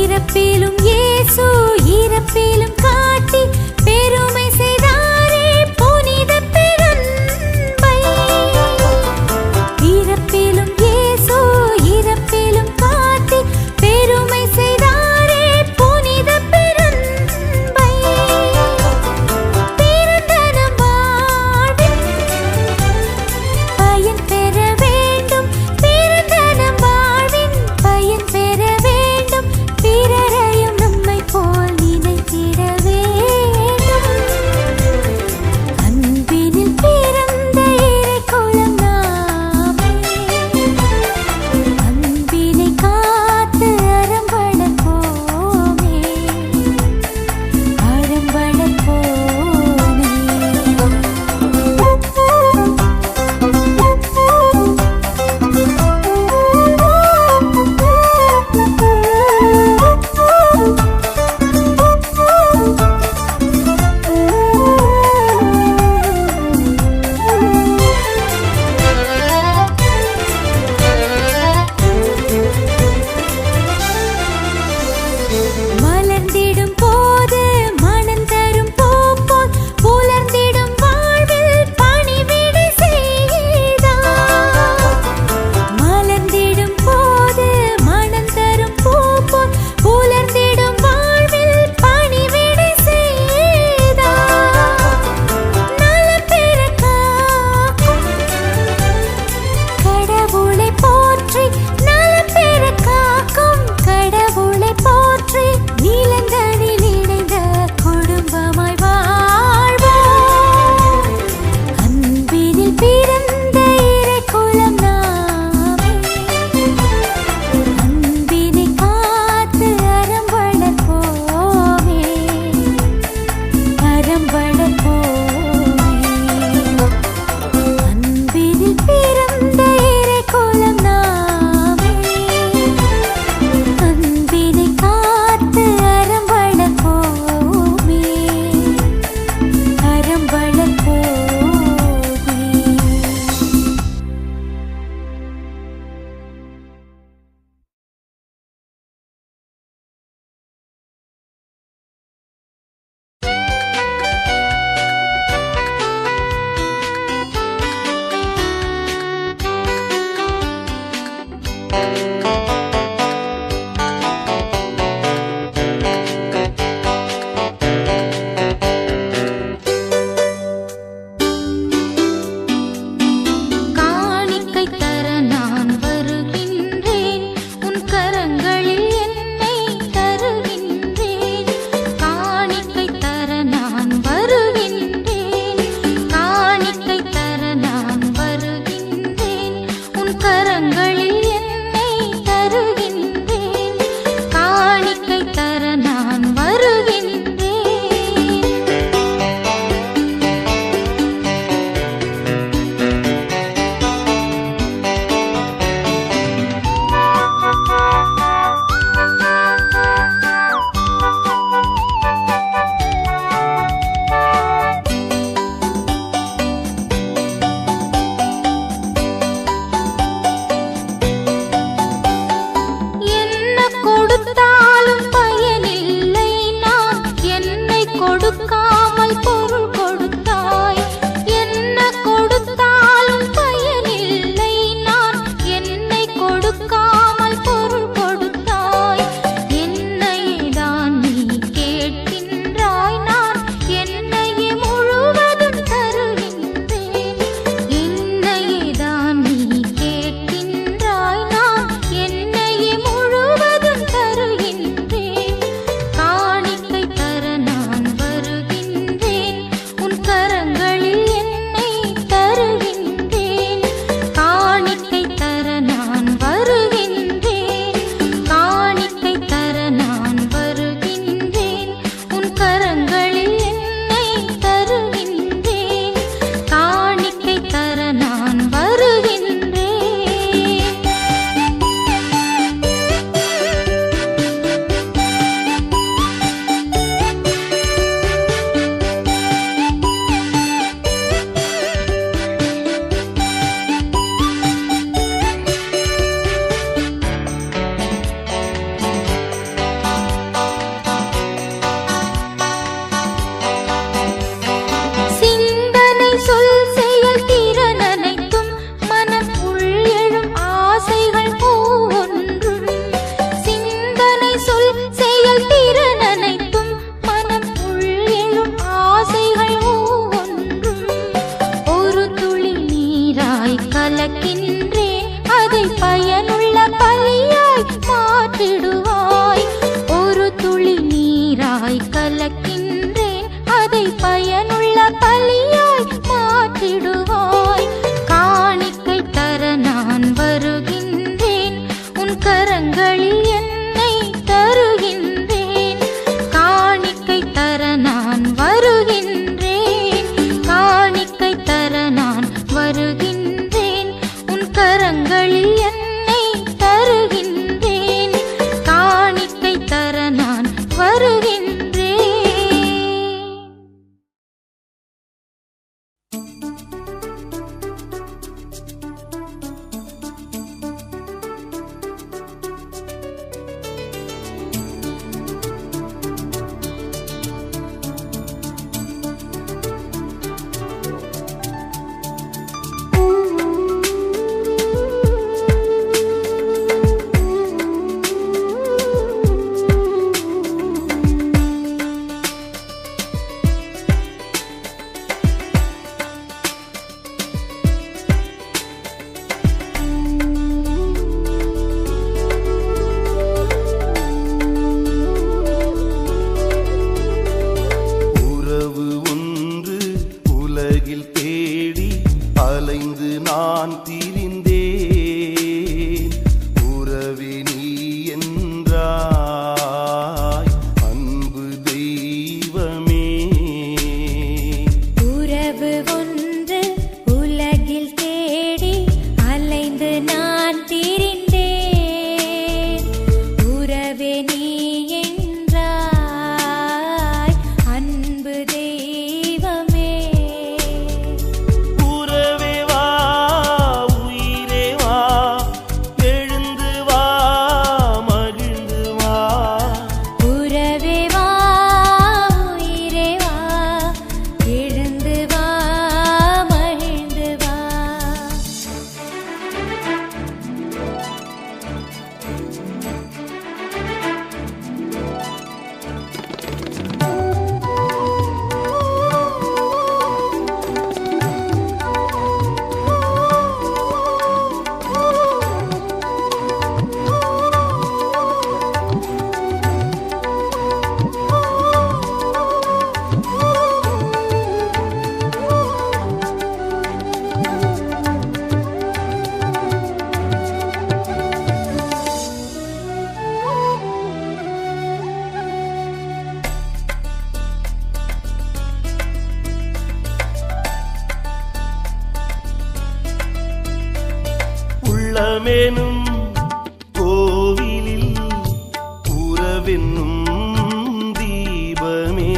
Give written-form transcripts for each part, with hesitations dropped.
பிறப்பிலும் இயேசு இறப்பிலும் காட்டி பெருமை செய்தாரே புனித பெரும்பை. பிறப்பிலும் இயேசு இறப்பிலும் காட்டி பெருமை செய்தாரே புனித பெரும்பை. பிறந்த நம் வாழ்வில் பயன் பெற வேண்டும், பிறந்த நம் வாழ்வின் பயன் பெற வேண்டும், பிறரையும் நம்மை போல் நினைத்திட வேண்டும். உன் கரங்களில் என்னை தருகின்றேன். காணிக்கை தர நான் வருகின்றேன். காணிக்கை தர நான் வருகின்றேன். உன் கரங்களில் என்னை தருகின்றேன். காணிக்கை தர நான் வருகின்றேன். உள்ளமெனும் கோவிலில் உறவென்னும் தீபமே,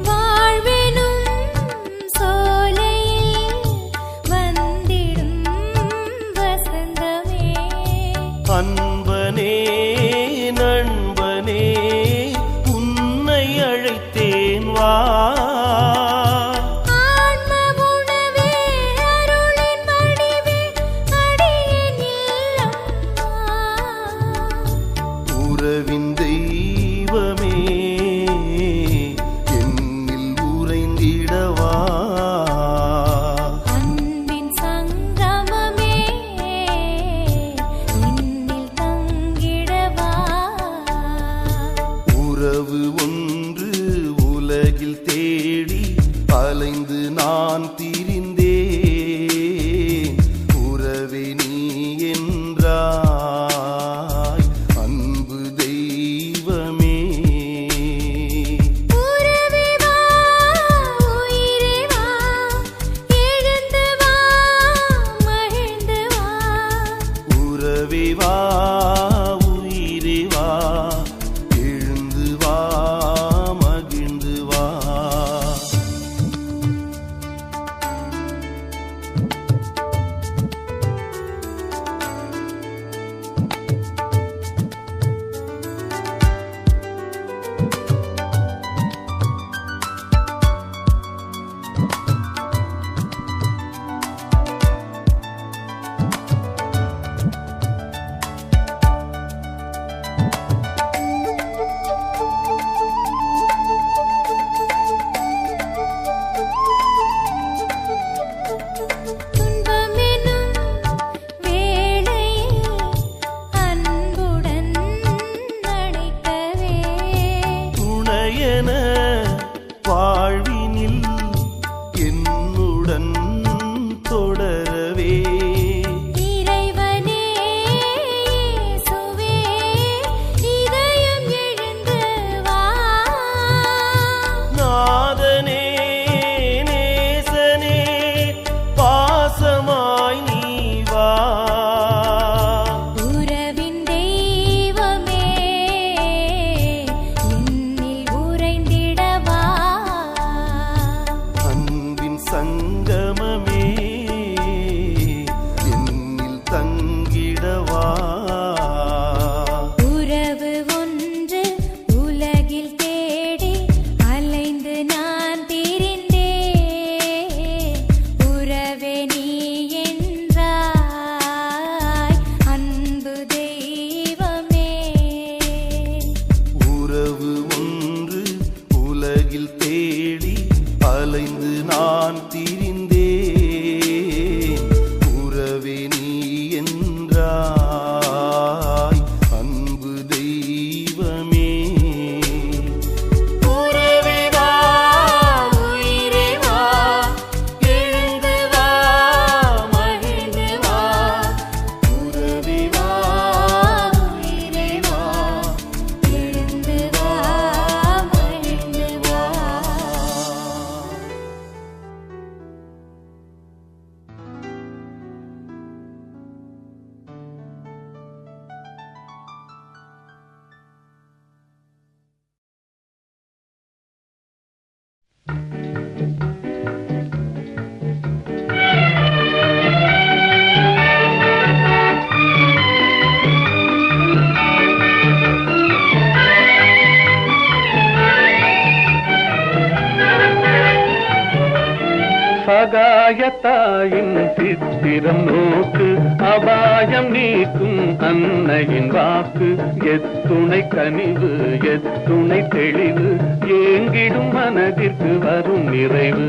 வாழ்வெனும் சோலையில் வந்திடும் வசந்தமே, அன்பனே நண்பனே உன்னை அழைத்தேன் வா. உறவின் தெய்வமே என்னில் உறைந்திடவா, அன்பின் சங்கமமே என்னில் தங்கிடவா. உறவு ஒன்று உலகில் தேடி அலைந்து நான் திரிந்தேன். உறவே நீ என்றாய் அன்பு தெய்வமே. உறவே வா உயிரே வா, எழுந்து வா மகிழ்ந்து வா. உறவே வா உயிரே வா, எழுந்து வா மகிழ்ந்து வா. சகாயத்தாயின் சித்திரம் நோக்கு அபாயம் நீக்கும் அன்னையின் வாக்கு எத்துணை கனிவு எத்துணை தெளிவு ஏங்கிடும் மனதிற்கு வரும் நிறைவு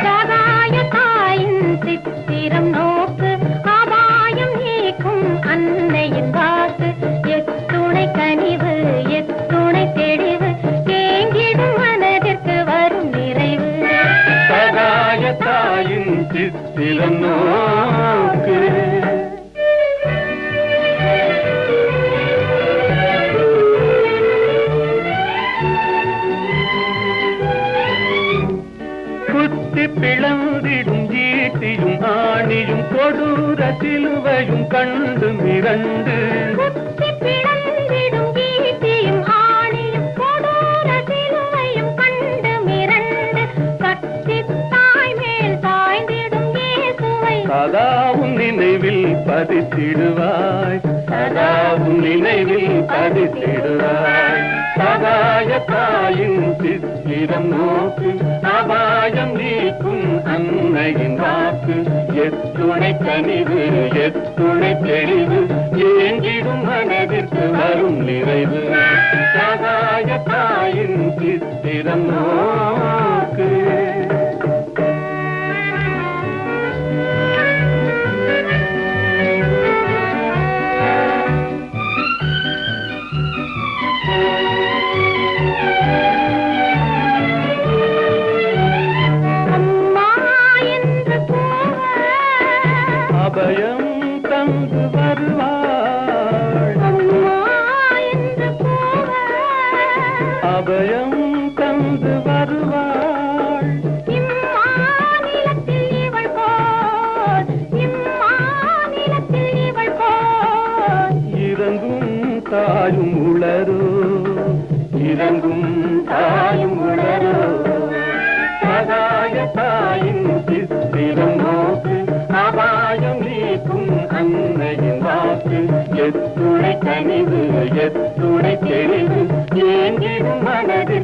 சகாயத்தாயின் சித்திரம் நோக்கு அபாயம் நீக்கும் அன்னையின் வாக்கு எத்துணை கனிவு எத்துணை தெளிவு ஏங்கிடும் மனதிற்கு வரும் நிறைவு சகாயத்தாயின் சித்திரம் நோக்கு குத்தி பிளந்திடும் ஈட்டியும் ஆணியும் கொடூர சிலுவையும் கண்டு மிரண்டு குத்தி பிளந்திடும் ஈட்டியும் ஆணியும் கொடூர சிலுவையும் கண்டு மிரண்டு கத்தி தாய் மேல் சாய்ந்திடும் இயேசுவை சதாவும் நினைவில் பதித்திடுவாய் சதாவும் நினைவில் பதித்திடுவாய் சகாயத்தாயின் சித்திரம் நோக்கு அபாயம் நீக்கும் அன்னையின் வாக்கு எத்துணை கனிவு எத்துணை தெளிவு ஏங்கிடும் மனதிற்கு வரும் நிறைவு சகாயத்தாயின் சித்திரம் நோக்கு அபயம் தந்து வருவாள் அம்மா என்று அபயம் தந்து வருவாள் இம்மாநிலத்தில் இவள் போல் இம்மாநிலத்தில் இவள் போல் இறங்கும் தாயும் உளரோ இறங்கும் தாயும் உளரோ சகாயத்தாயின் சித்திரம் நோக்கு அபாயம் நீக்கும் அன்னையின் வாக்கு எத்துணை கனிவு எத்துணை தெளிவு ஏங்கிடும் மனதில்